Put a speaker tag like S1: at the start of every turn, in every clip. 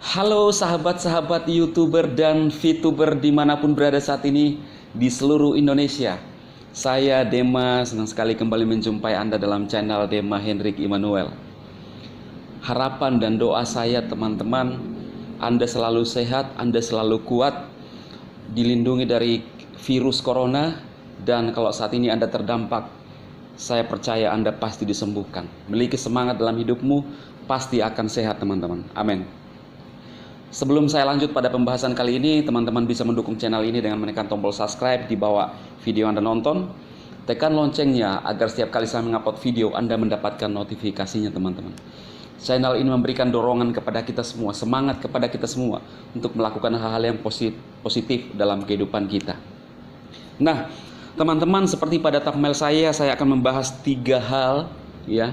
S1: Halo sahabat-sahabat YouTuber dan VTuber dimanapun berada saat ini di seluruh Indonesia. Saya Dema, senang sekali kembali menjumpai Anda dalam channel Dema Hendrik Immanuel. Harapan dan doa saya teman-teman, Anda selalu sehat, Anda selalu kuat, dilindungi dari virus corona, dan kalau saat ini Anda terdampak, saya percaya Anda pasti disembuhkan. Memiliki semangat dalam hidupmu, pasti akan sehat teman-teman. Amin. Sebelum saya lanjut pada pembahasan kali ini, teman-teman bisa mendukung channel ini dengan menekan tombol subscribe di bawah video Anda nonton. Tekan loncengnya agar setiap kali saya mengupload video, Anda mendapatkan notifikasinya teman-teman. Channel ini memberikan dorongan kepada kita semua, semangat kepada kita semua untuk melakukan hal-hal yang positif dalam kehidupan kita. Nah, teman-teman, seperti pada thumbnail saya akan membahas 3 hal ya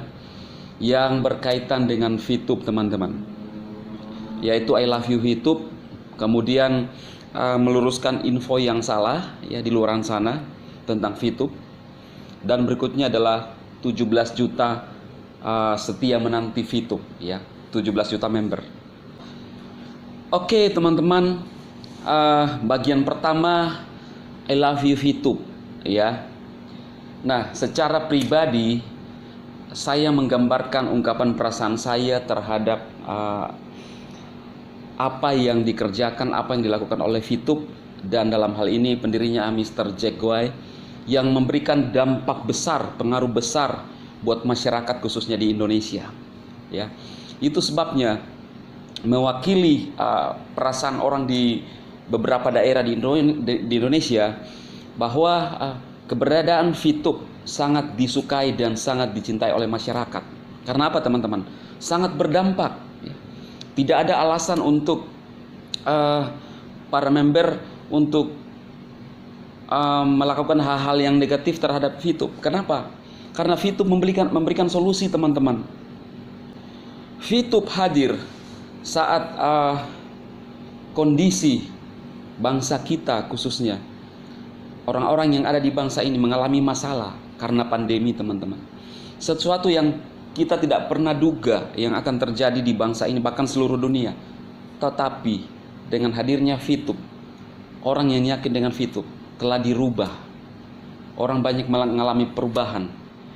S1: yang berkaitan dengan VTube teman-teman. Yaitu I love you VTube, kemudian meluruskan info yang salah ya di luaran sana tentang VTube, dan berikutnya adalah 17 juta setia menanti VTube ya, 17 juta member. Oke teman-teman, bagian pertama I love you VTube ya. Nah, secara pribadi saya menggambarkan ungkapan perasaan saya terhadap apa yang dikerjakan, apa yang dilakukan oleh VTube, dan dalam hal ini pendirinya Mr. Jack Guy yang memberikan dampak besar, pengaruh besar buat masyarakat khususnya di Indonesia. Ya, itu sebabnya mewakili perasaan orang di beberapa daerah di Indonesia bahwa keberadaan VTube sangat disukai dan sangat dicintai oleh masyarakat. Karena apa teman-teman? Sangat berdampak. Tidak ada alasan untuk para member untuk melakukan hal-hal yang negatif terhadap VTube. Kenapa? Karena VTube memberikan solusi teman-teman. VTube hadir saat kondisi bangsa kita khususnya, orang-orang yang ada di bangsa ini mengalami masalah karena pandemi teman-teman. Sesuatu yang kita tidak pernah duga yang akan terjadi di bangsa ini, bahkan seluruh dunia. Tetapi dengan hadirnya VTube, orang yang yakin dengan VTube telah dirubah. Orang banyak mengalami perubahan.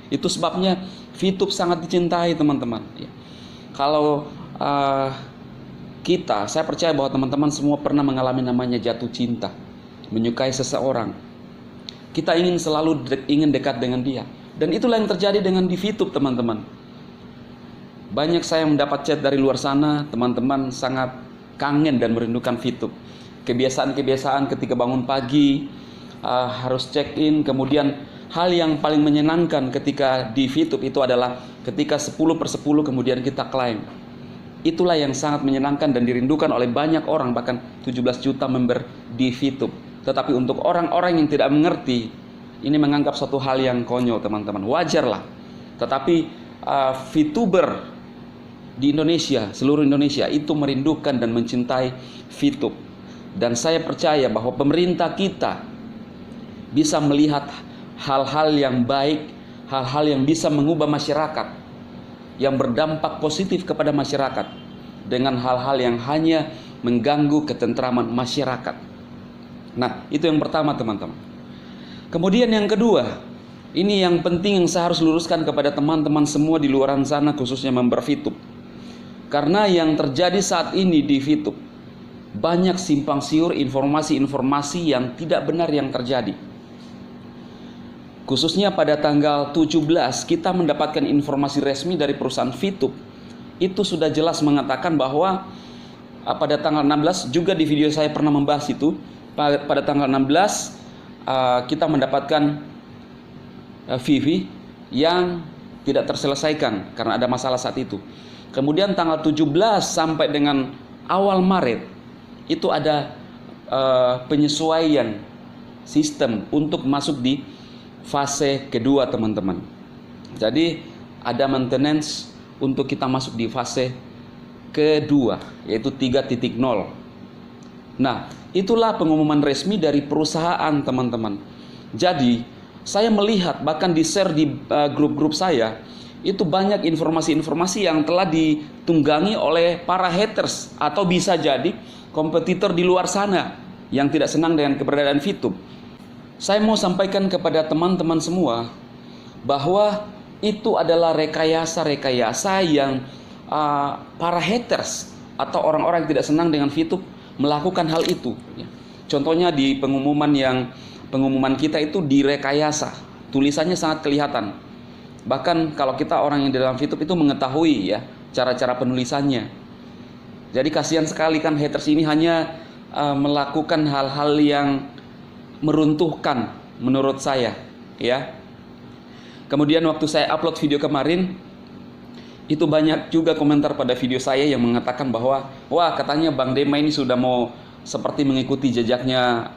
S1: Itu sebabnya VTube sangat dicintai teman-teman. Kalau saya percaya bahwa teman-teman semua pernah mengalami namanya jatuh cinta, menyukai seseorang. Kita selalu ingin dekat dengan dia. Dan itulah yang terjadi dengan di VTube teman-teman. Banyak saya mendapat chat dari luar sana, teman-teman sangat kangen dan merindukan VTube. Kebiasaan-kebiasaan ketika bangun pagi, harus check in, kemudian hal yang paling menyenangkan ketika di VTube itu adalah ketika 10/10 kemudian kita klaim. Itulah yang sangat menyenangkan dan dirindukan oleh banyak orang, bahkan 17 juta member di VTube. Tetapi untuk orang-orang yang tidak mengerti, ini menganggap suatu hal yang konyol teman-teman. Wajarlah. Tetapi VTuber di Indonesia, seluruh Indonesia itu merindukan dan mencintai VTube. Dan saya percaya bahwa pemerintah kita bisa melihat hal-hal yang baik, hal-hal yang bisa mengubah masyarakat, yang berdampak positif kepada masyarakat, dengan hal-hal yang hanya mengganggu ketentraman masyarakat. Nah, itu yang pertama teman-teman. Kemudian yang kedua, ini yang penting yang saya harus luruskan kepada teman-teman semua di luar sana, khususnya member VTube. Karena yang terjadi saat ini di VTube, banyak simpang siur informasi-informasi yang tidak benar yang terjadi. Khususnya pada tanggal 17 kita mendapatkan informasi resmi dari perusahaan VTube. Itu sudah jelas mengatakan bahwa pada tanggal 16, juga di video saya pernah membahas itu, pada tanggal 16 kita mendapatkan VV yang tidak terselesaikan karena ada masalah saat itu. Kemudian tanggal 17 sampai dengan awal Maret itu ada penyesuaian sistem untuk masuk di fase kedua teman-teman. Jadi ada maintenance untuk kita masuk di fase kedua, yaitu 3.0. Nah, itulah pengumuman resmi dari perusahaan teman-teman. Jadi saya melihat bahkan di share di grup-grup saya, itu banyak informasi-informasi yang telah ditunggangi oleh para haters atau bisa jadi kompetitor di luar sana yang tidak senang dengan keberadaan VTube. Saya mau sampaikan kepada teman-teman semua bahwa itu adalah rekayasa-rekayasa yang para haters atau orang-orang yang tidak senang dengan VTube melakukan hal itu. Contohnya di pengumuman kita itu direkayasa, tulisannya sangat kelihatan. Bahkan kalau kita orang yang di dalam VTube itu mengetahui ya cara-cara penulisannya. Jadi kasihan sekali kan haters ini hanya melakukan hal-hal yang meruntuhkan menurut saya ya. Kemudian waktu saya upload video kemarin, itu banyak juga komentar pada video saya yang mengatakan bahwa wah, katanya Bang Dema ini sudah mau seperti mengikuti jejaknya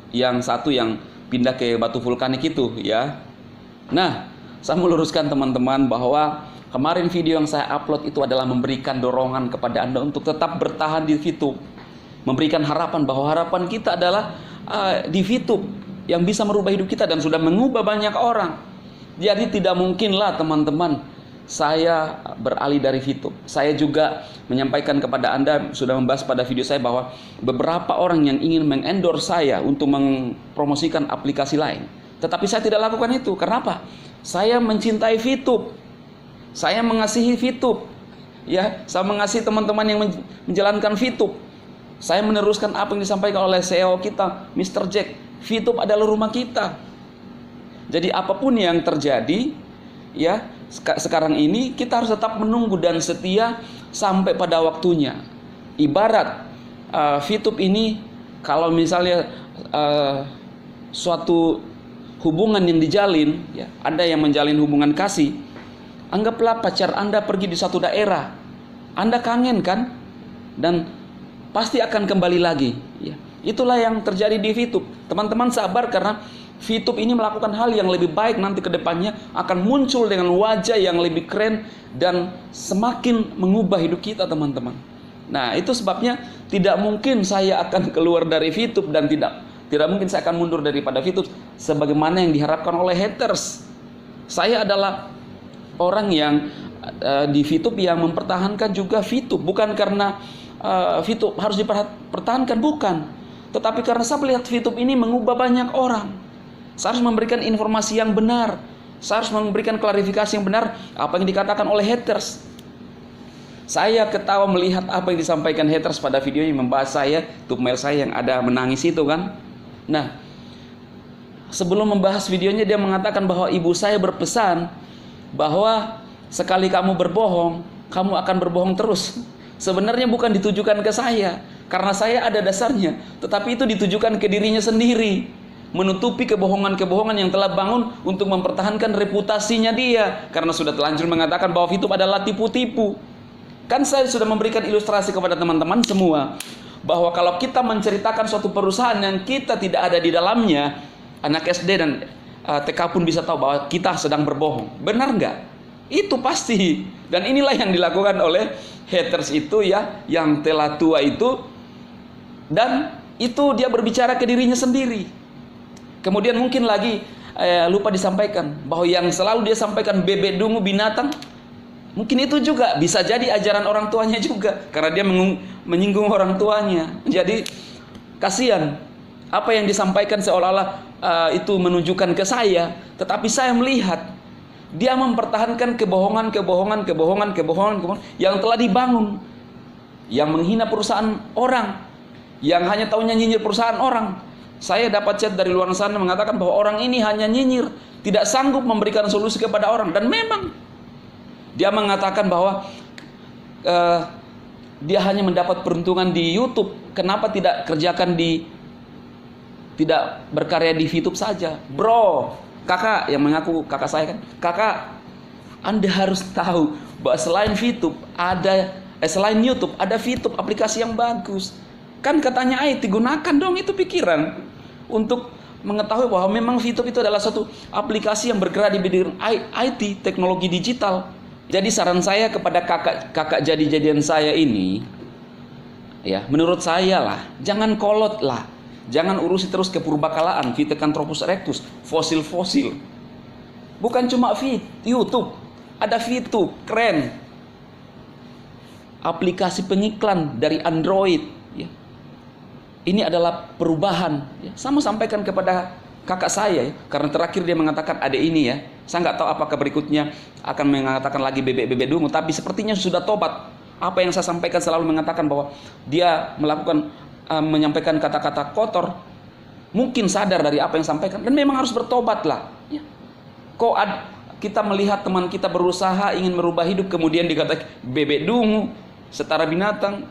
S1: yang satu yang pindah ke batu vulkanik itu ya. Nah, saya meluruskan teman-teman bahwa kemarin video yang saya upload itu adalah memberikan dorongan kepada Anda untuk tetap bertahan di VTube. Memberikan harapan bahwa harapan kita adalah di VTube yang bisa merubah hidup kita dan sudah mengubah banyak orang. Jadi tidak mungkinlah teman-teman saya beralih dari VTube. Saya juga menyampaikan kepada Anda, sudah membahas pada video saya bahwa beberapa orang yang ingin mengendorse saya untuk mempromosikan aplikasi lain. Tetapi saya tidak lakukan itu. Kenapa? Saya mencintai VTube. Saya mengasihi VTube. Ya, saya mengasihi teman-teman yang menjalankan VTube. Saya meneruskan apa yang disampaikan oleh CEO kita, Mr. Jack. VTube adalah rumah kita. Jadi apapun yang terjadi, ya, sekarang ini kita harus tetap menunggu dan setia sampai pada waktunya. Ibarat VTube ini, kalau misalnya suatu hubungan yang dijalin, ya, Anda yang menjalin hubungan kasih, anggaplah pacar Anda pergi di satu daerah, Anda kangen kan, dan pasti akan kembali lagi. Ya. Itulah yang terjadi di VTube. Teman-teman sabar karena VTube ini melakukan hal yang lebih baik nanti ke depannya, akan muncul dengan wajah yang lebih keren dan semakin mengubah hidup kita teman-teman. Nah, itu sebabnya tidak mungkin saya akan keluar dari VTube dan tidak mungkin saya akan mundur daripada VTube sebagaimana yang diharapkan oleh haters. Saya adalah orang yang di VTube yang mempertahankan juga VTube, bukan karena VTube harus dipertahankan, bukan, tetapi karena saya melihat VTube ini mengubah banyak orang. Saya harus memberikan informasi yang benar. Saya harus memberikan klarifikasi yang benar apa yang dikatakan oleh haters. Saya ketawa melihat apa yang disampaikan haters pada video yang membahas saya, thumbnail saya yang ada menangis itu kan. Nah, sebelum membahas videonya dia mengatakan bahwa ibu saya berpesan bahwa sekali kamu berbohong, kamu akan berbohong terus. Sebenarnya bukan ditujukan ke saya, karena saya ada dasarnya, tetapi itu ditujukan ke dirinya sendiri. Menutupi kebohongan-kebohongan yang telah bangun untuk mempertahankan reputasinya dia, karena sudah telanjur mengatakan bahwa VTube adalah tipu-tipu. Kan saya sudah memberikan ilustrasi kepada teman-teman semua bahwa kalau kita menceritakan suatu perusahaan yang kita tidak ada di dalamnya, anak SD dan TK pun bisa tahu bahwa kita sedang berbohong. Benar nggak? Itu pasti. Dan inilah yang dilakukan oleh haters itu ya, yang telah tua itu, dan itu dia berbicara ke dirinya sendiri. Kemudian mungkin lagi lupa disampaikan bahwa yang selalu dia sampaikan bebek dungu binatang, mungkin itu juga bisa jadi ajaran orang tuanya juga, karena dia menyinggung orang tuanya. Jadi kasihan apa yang disampaikan seolah-olah itu menunjukkan ke saya, tetapi saya melihat dia mempertahankan kebohongan yang telah dibangun, yang menghina perusahaan orang, yang hanya tahunya nyinyir perusahaan orang. Saya dapat chat dari luar sana mengatakan bahwa orang ini hanya nyinyir, tidak sanggup memberikan solusi kepada orang. Dan memang dia mengatakan bahwa dia hanya mendapat peruntungan di YouTube. Kenapa tidak tidak berkarya di VTube saja? Bro, kakak yang mengaku kakak saya kan, kakak, Anda harus tahu bahwa selain VTube selain YouTube ada VTube, aplikasi yang bagus. Kan katanya IT, gunakan dong itu pikiran untuk mengetahui bahwa memang VTube itu adalah satu aplikasi yang bergerak di bidang IT, teknologi digital. Jadi saran saya kepada kakak jadi-jadian saya ini, ya, menurut saya lah, jangan kolot lah, jangan urusi terus kepurba-kalaan, Pithecanthropus erectus, fosil-fosil. Bukan cuma YouTube, Ada VTube, keren. Aplikasi pengiklan dari Android. Ya. Ini adalah perubahan. Ya. Saya mau sampaikan kepada kakak saya, ya. Karena terakhir dia mengatakan ada ini ya. Saya nggak tahu apakah berikutnya akan mengatakan lagi bebek-bebek dungu, tapi sepertinya sudah tobat. Apa yang saya sampaikan selalu mengatakan bahwa dia melakukan menyampaikan kata-kata kotor, mungkin sadar dari apa yang sampaikan dan memang harus bertobat lah. Ya. Kok kita melihat teman kita berusaha ingin merubah hidup, kemudian dikatakan bebek dungu, setara binatang,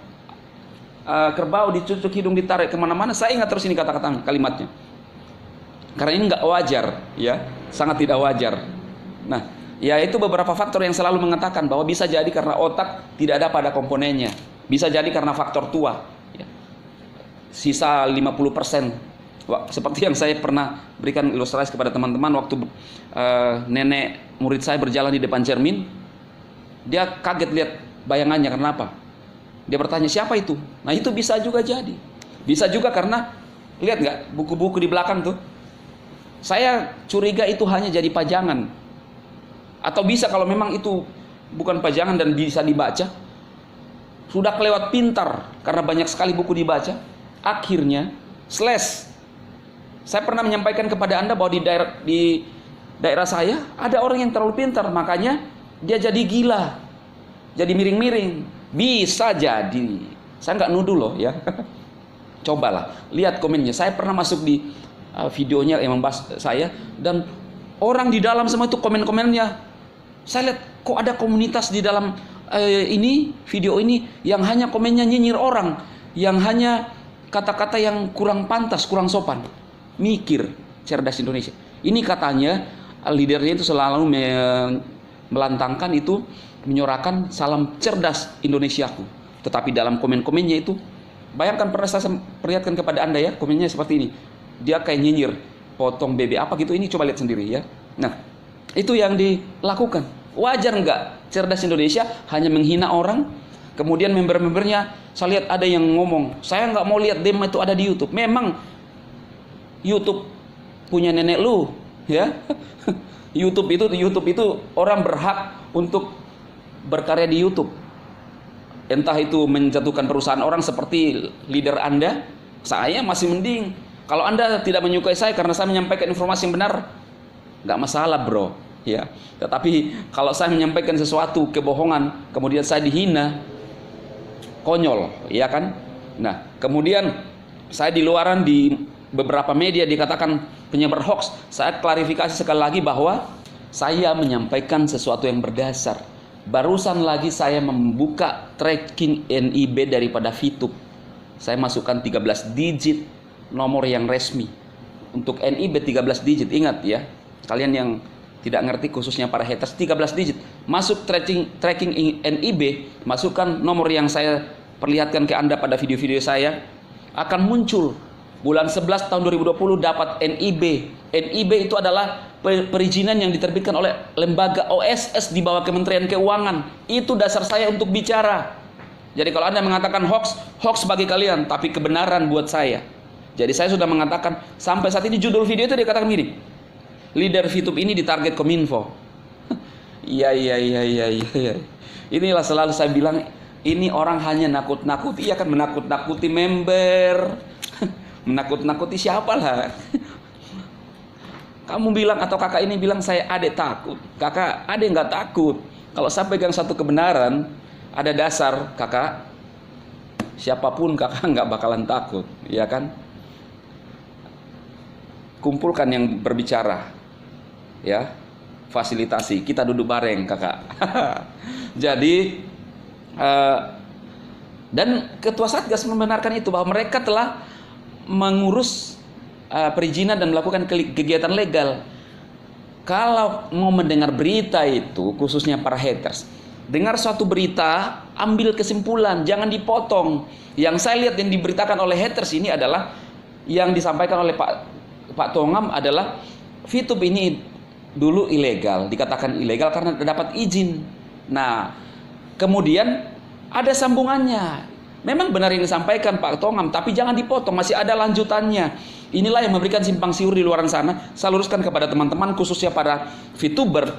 S1: kerbau dicucuk hidung ditarik kemana-mana. Saya ingat terus ini kata-kata kalimatnya, karena ini nggak wajar, ya, sangat tidak wajar. Nah, ya itu beberapa faktor yang selalu mengatakan bahwa bisa jadi karena otak tidak ada pada komponennya, bisa jadi karena faktor tua, ya. Sisa 50%. Wah, seperti yang saya pernah berikan ilustrasi kepada teman-teman waktu nenek murid saya berjalan di depan cermin, dia kaget lihat bayangannya. Kenapa? Dia bertanya, siapa itu? Nah, itu bisa juga jadi. Bisa juga karena, lihat nggak buku-buku di belakang tuh? Saya curiga itu hanya jadi pajangan. Atau bisa kalau memang itu bukan pajangan dan bisa dibaca, sudah kelewat pintar karena banyak sekali buku dibaca, akhirnya slash. Saya pernah menyampaikan kepada Anda bahwa di daerah saya ada orang yang terlalu pintar, makanya dia jadi gila, jadi miring-miring. Bisa jadi. Saya nggak nuduh loh ya. Cobalah lihat komennya. Saya pernah masuk di videonya yang membahas saya, dan orang di dalam semua itu komen-komennya. Saya lihat kok ada komunitas di dalam video ini yang hanya komennya nyinyir orang, yang hanya kata-kata yang kurang pantas, kurang sopan. Mikir, cerdas Indonesia. Ini katanya leadernya itu selalu melantangkan itu, menyorakan salam cerdas Indonesiaku. Tetapi dalam komen-komennya itu, bayangkan, pernah saya perlihatkan kepada Anda ya, komennya seperti ini. Dia kayak nyinyir, potong bebek apa gitu, ini coba lihat sendiri ya. Nah, itu yang dilakukan. Wajar nggak cerdas Indonesia hanya menghina orang, kemudian member-membernya, saya lihat ada yang ngomong, saya nggak mau lihat demo itu ada di YouTube. Memang YouTube punya nenek lu, ya. YouTube itu orang berhak untuk berkarya di YouTube. Entah itu menjatuhkan perusahaan orang seperti leader Anda, saya masih mending. Kalau Anda tidak menyukai saya karena saya menyampaikan informasi yang benar, nggak masalah bro, ya. Tetapi kalau saya menyampaikan sesuatu kebohongan, kemudian saya dihina, konyol, ya kan? Nah, kemudian saya di luaran di beberapa media dikatakan penyebar hoax. Saya klarifikasi sekali lagi bahwa saya menyampaikan sesuatu yang berdasar. Barusan lagi saya membuka tracking NIB daripada VTube. Saya masukkan 13 digit nomor yang resmi. Untuk NIB 13 digit, ingat ya. Kalian yang tidak ngerti, khususnya para haters, 13 digit. Masuk tracking NIB, masukkan nomor yang saya perlihatkan ke Anda pada video-video saya, akan muncul bulan 11 tahun 2020 dapat NIB. NIB itu adalah perizinan yang diterbitkan oleh lembaga OSS di bawah Kementerian Keuangan. Itu dasar saya untuk bicara. Jadi kalau Anda mengatakan hoax, hoax bagi kalian, tapi kebenaran buat saya. Jadi saya sudah mengatakan, sampai saat ini judul video itu dikatakan gini, leader VTube ini ditarget Kominfo. Iya. Inilah selalu saya bilang, ini orang hanya nakut-nakuti, iya kan, menakut-nakuti member, menakut-nakuti siapa lah. Kamu bilang atau kakak ini bilang saya adek takut, kakak adek nggak takut. Kalau saya pegang satu kebenaran, ada dasar kakak, siapapun kakak nggak bakalan takut, ya kan? Kumpulkan yang berbicara, ya, fasilitasi, kita duduk bareng kakak. Jadi dan ketua Satgas membenarkan itu, bahwa mereka telah mengurus perizinan dan melakukan kegiatan legal. Kalau mau mendengar berita itu, khususnya para haters, dengar suatu berita, ambil kesimpulan, jangan dipotong. Yang saya lihat yang diberitakan oleh haters ini adalah yang disampaikan oleh Pak Tongam adalah VTube ini dulu ilegal, dikatakan ilegal karena dapat izin. Nah, kemudian ada sambungannya. Memang benar yang disampaikan Pak Tongam, tapi jangan dipotong, masih ada lanjutannya. Inilah yang memberikan simpang siur di luar sana. Saya luruskan kepada teman-teman, khususnya para VTuber.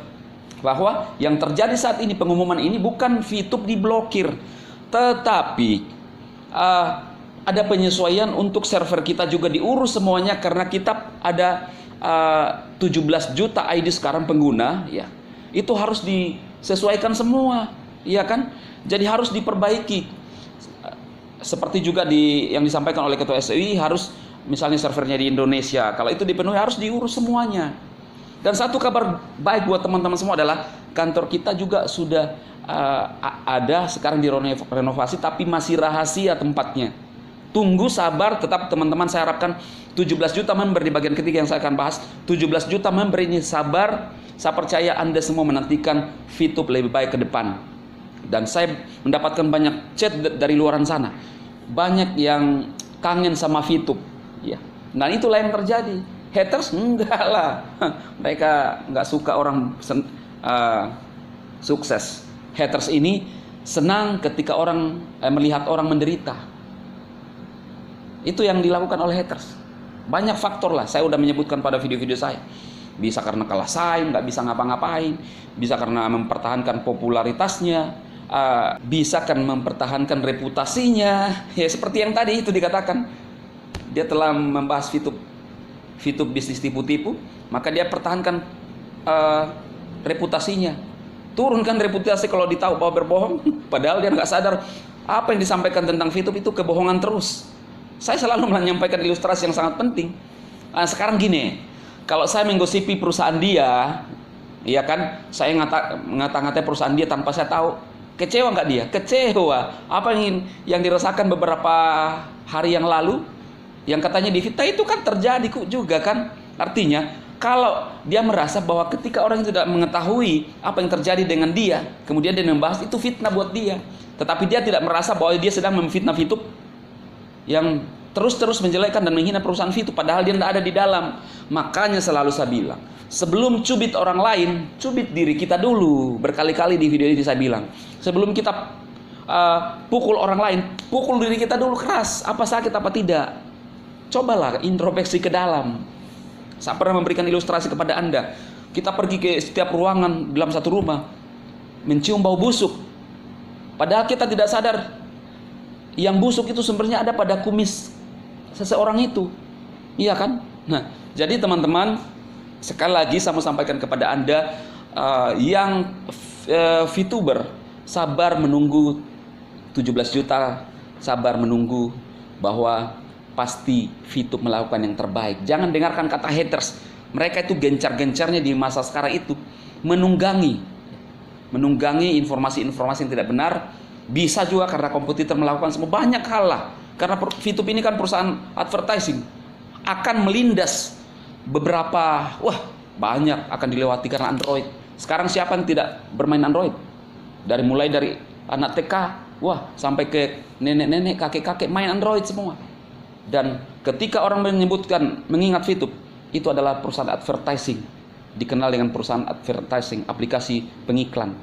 S1: bahwa yang terjadi saat ini, pengumuman ini bukan VTube diblokir, tetapi ada penyesuaian untuk server kita juga diurus semuanya, karena kita ada 17 juta ID sekarang pengguna, ya. Itu harus disesuaikan semua, ya kan? Jadi harus diperbaiki. Seperti juga yang disampaikan oleh Ketua SEI, harus misalnya servernya di Indonesia, kalau itu dipenuhi harus diurus semuanya. Dan satu kabar baik buat teman-teman semua adalah kantor kita juga sudah ada sekarang direnovasi, tapi masih rahasia tempatnya. Tunggu, sabar, tetap teman-teman, saya harapkan 17 juta member di bagian ketiga yang saya akan bahas. 17 juta member ini sabar, saya percaya Anda semua menantikan VTube lebih baik ke depan. Dan saya mendapatkan banyak chat dari luaran sana, banyak yang kangen sama VTube, ya. Nah, itulah yang terjadi. Haters enggak lah, mereka nggak suka orang sukses. Haters ini senang ketika orang melihat orang menderita. Itu yang dilakukan oleh haters. Banyak faktor lah, saya udah menyebutkan pada video-video saya. Bisa karena kalah saing, nggak bisa ngapa-ngapain, bisa karena mempertahankan popularitasnya, bisa kan mempertahankan reputasinya. Ya seperti yang tadi itu dikatakan, dia telah membahas VTube bisnis tipu-tipu, maka dia pertahankan reputasinya. Turunkan reputasi kalau ditahu bahwa berbohong, padahal dia nggak sadar apa yang disampaikan tentang VTube itu kebohongan terus. Saya selalu menyampaikan ilustrasi yang sangat penting. Sekarang gini, kalau saya menggosipi perusahaan dia, ya kan, saya ngata-ngatai perusahaan dia tanpa saya tahu, kecewa nggak dia? Kecewa. Apa yang dirasakan beberapa hari yang lalu, yang katanya di fitnah itu kan terjadi juga kan? Artinya, kalau dia merasa bahwa ketika orang tidak mengetahui apa yang terjadi dengan dia, kemudian dia membahas, itu fitnah buat dia. Tetapi dia tidak merasa bahwa dia sedang memfitnah VTube yang terus-terus menjelekkan dan menghina perusahaan VTube, padahal dia tidak ada di dalam. Makanya selalu saya bilang, sebelum cubit orang lain, cubit diri kita dulu. Berkali-kali di video ini saya bilang, sebelum kita pukul orang lain, pukul diri kita dulu keras. Apa sakit apa tidak? Cobalah introspeksi ke dalam. Saya pernah memberikan ilustrasi kepada Anda. Kita pergi ke setiap ruangan dalam satu rumah, mencium bau busuk, padahal kita tidak sadar yang busuk itu sumbernya ada pada kumis seseorang itu, iya kan? Nah, jadi teman-teman, sekali lagi saya mau sampaikan kepada Anda yang VTuber, sabar menunggu 17 juta, sabar menunggu bahwa pasti VTube melakukan yang terbaik. Jangan dengarkan kata haters. Mereka itu gencar-gencarnya di masa sekarang itu menunggangi informasi-informasi yang tidak benar. Bisa juga karena kompetitor melakukan semua banyak hal lah. Karena VTube ini kan perusahaan advertising, akan melindas beberapa, banyak akan dilewati karena Android. Sekarang siapa yang tidak bermain Android? Mulai dari anak TK, sampai ke nenek-nenek, kakek-kakek main Android semua. Dan ketika orang mengingat VTube, itu adalah perusahaan advertising, dikenal dengan perusahaan advertising, aplikasi pengiklan.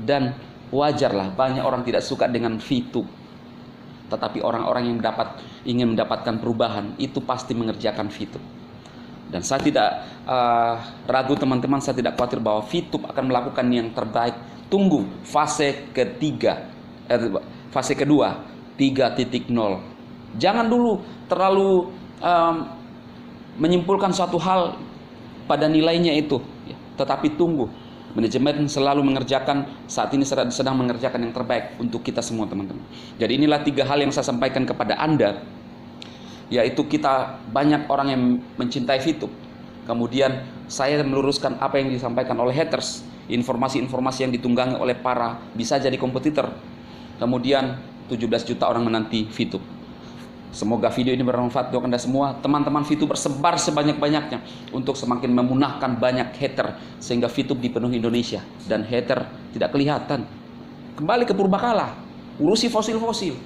S1: Dan wajarlah banyak orang tidak suka dengan VTube. Tetapi orang-orang yang ingin mendapatkan perubahan itu pasti mengerjakan VTube. Dan saya tidak ragu teman-teman, saya tidak khawatir bahwa VTube akan melakukan yang terbaik. Tunggu fase kedua 3.0. Jangan dulu terlalu menyimpulkan suatu hal pada nilainya itu, tetapi tunggu. Manajemen selalu mengerjakan, saat ini sedang mengerjakan yang terbaik untuk kita semua teman-teman. Jadi inilah 3 hal yang saya sampaikan kepada Anda, yaitu kita banyak orang yang mencintai VTube. Kemudian saya meluruskan apa yang disampaikan oleh haters, informasi-informasi yang ditunggangi oleh para bisa jadi kompetitor. Kemudian 17 juta orang menanti VTube. Semoga video ini bermanfaat untuk Anda semua. Teman-teman VTuber, sebar sebanyak-banyaknya untuk semakin memunahkan banyak hater, sehingga VTube dipenuhi Indonesia dan hater tidak kelihatan. Kembali ke purbakala, urusi fosil-fosil.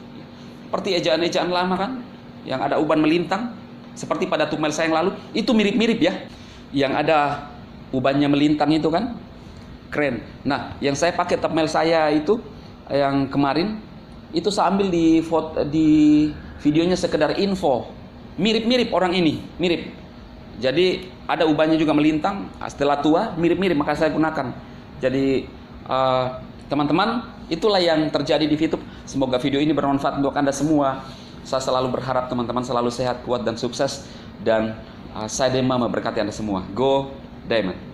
S1: Seperti ejaan-ejaan lama kan, yang ada uban melintang, seperti pada thumbnail saya yang lalu, itu mirip-mirip ya. Yang ada ubannya melintang itu kan, keren. Nah, yang saya pakai thumbnail saya itu, yang kemarin, itu saya ambil di videonya sekedar info. Mirip-mirip orang ini, mirip. Jadi ada ubannya juga melintang, setelah tua mirip-mirip, maka saya gunakan. Jadi teman-teman, itulah yang terjadi di VTube. Semoga video ini bermanfaat untuk Anda semua. Saya selalu berharap teman-teman selalu sehat, kuat, dan sukses. Dan saya Demam memberkati Anda semua. Go Diamond!